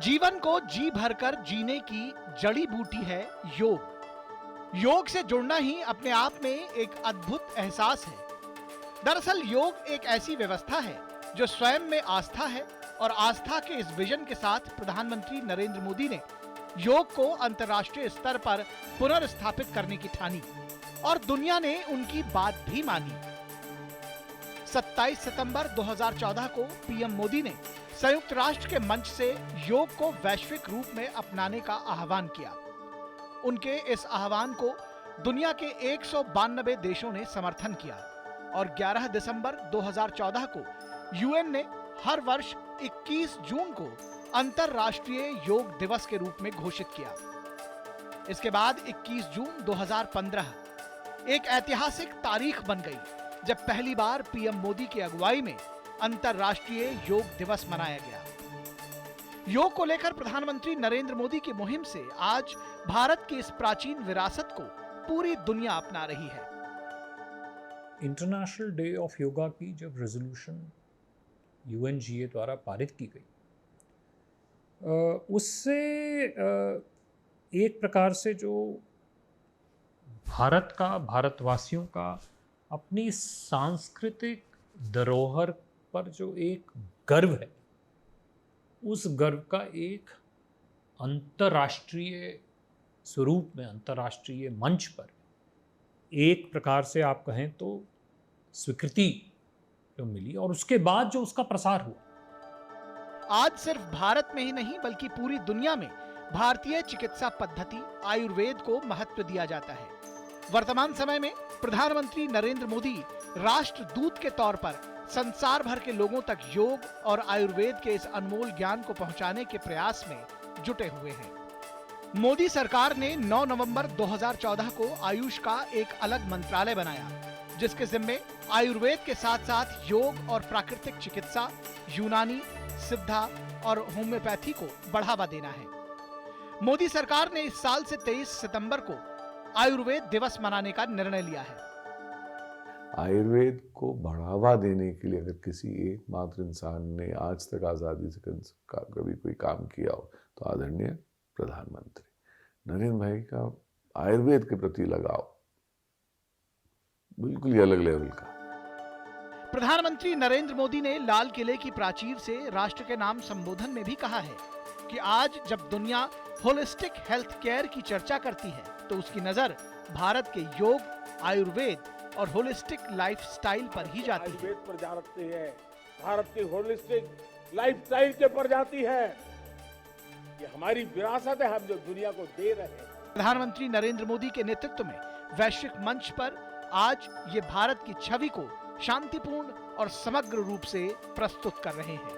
जीवन को जी भरकर जीने की जड़ी बूटी है योग। योग से जुड़ना ही अपने आप में एक अद्भुत एहसास है। दरअसल योग एक ऐसी व्यवस्था है जो स्वयं में आस्था है, और आस्था के इस विजन के साथ प्रधानमंत्री नरेंद्र मोदी ने योग को अंतर्राष्ट्रीय स्तर पर पुनर्स्थापित करने की ठानी, और दुनिया ने उनकी बात भी मानी। 27 सितंबर 2014 को पीएम मोदी ने संयुक्त राष्ट्र के मंच से योग को वैश्विक रूप में अपनाने का आह्वान किया। उनके इस आह्वान को दुनिया के 192 देशों ने समर्थन किया, और 11 दिसंबर 2014 को यूएन ने हर वर्ष 21 जून को अंतर्राष्ट्रीय योग दिवस के रूप में घोषित किया। इसके बाद 21 जून 2015 एक ऐतिहासिक तारीख बन गई, जब पहली बार पीएम मोदी की अगुवाई में अंतर्राष्ट्रीय योग दिवस मनाया गया। योग को लेकर प्रधानमंत्री नरेंद्र मोदी की मुहिम से आज भारत की इस प्राचीन विरासत को पूरी दुनिया अपना रही है। इंटरनेशनल डे ऑफ योगा की जब रेजोल्यूशन यूएनजीए द्वारा पारित की गई, उससे एक प्रकार से जो भारत का, भारतवासियों का अपनी सांस्कृतिक धरोहर पर जो एक गर्व है, उस गर्व का एक अंतर्राष्ट्रीय स्वरूप में, अंतर्राष्ट्रीय मंच पर एक प्रकार से आप कहें तो स्वीकृति जो मिली, और उसके बाद जो उसका प्रसार हुआ। आज सिर्फ भारत में ही नहीं बल्कि पूरी दुनिया में भारतीय चिकित्सा पद्धति आयुर्वेद को महत्व दिया जाता है। वर्तमान समय में प्रधानमंत्री नरेंद्र मोदी राष्ट्रदूत के तौर पर संसार भर के लोगों तक योग और आयुर्वेद के इस अनमोल ज्ञान को पहुंचाने के प्रयास में जुटे हुए हैं। मोदी सरकार ने 9 नवंबर 2014 को आयुष का एक अलग मंत्रालय बनाया, जिसके जिम्मे आयुर्वेद के साथ साथ योग और प्राकृतिक चिकित्सा, यूनानी, सिद्धा और होम्योपैथी को बढ़ावा देना है। मोदी सरकार ने इस साल से 23 सितंबर को आयुर्वेद दिवस मनाने का निर्णय लिया है। आयुर्वेद को बढ़ावा देने के लिए अगर किसी एकमात्र इंसान ने आज तक आज़ादी से कभी कोई काम किया हो तो आदरणीय प्रधानमंत्री नरेंद्र भाई का आयुर्वेद के प्रति लगाव बिल्कुल ही अलग लेवल का। प्रधानमंत्री नरेंद्र मोदी ने लाल किले की प्राचीर से राष्ट्र के नाम संबोधन में भी कहा है कि आज जब दुनिया होलिस्टिक हेल्थ केयर की चर्चा करती है तो उसकी नजर भारत के योग, आयुर्वेद और होलिस्टिक लाइफस्टाइल पर ही जाती है। आयुर्वेद पर जाती है, भारत की होलिस्टिक लाइफस्टाइल के पर जाती है। ये हमारी विरासत है, हम जो दुनिया को दे रहे हैं। प्रधानमंत्री नरेंद्र मोदी के नेतृत्व में वैश्विक मंच पर आज ये भारत की छवि को शांतिपूर्ण और समग्र रूप से प्रस्तुत कर रहे हैं।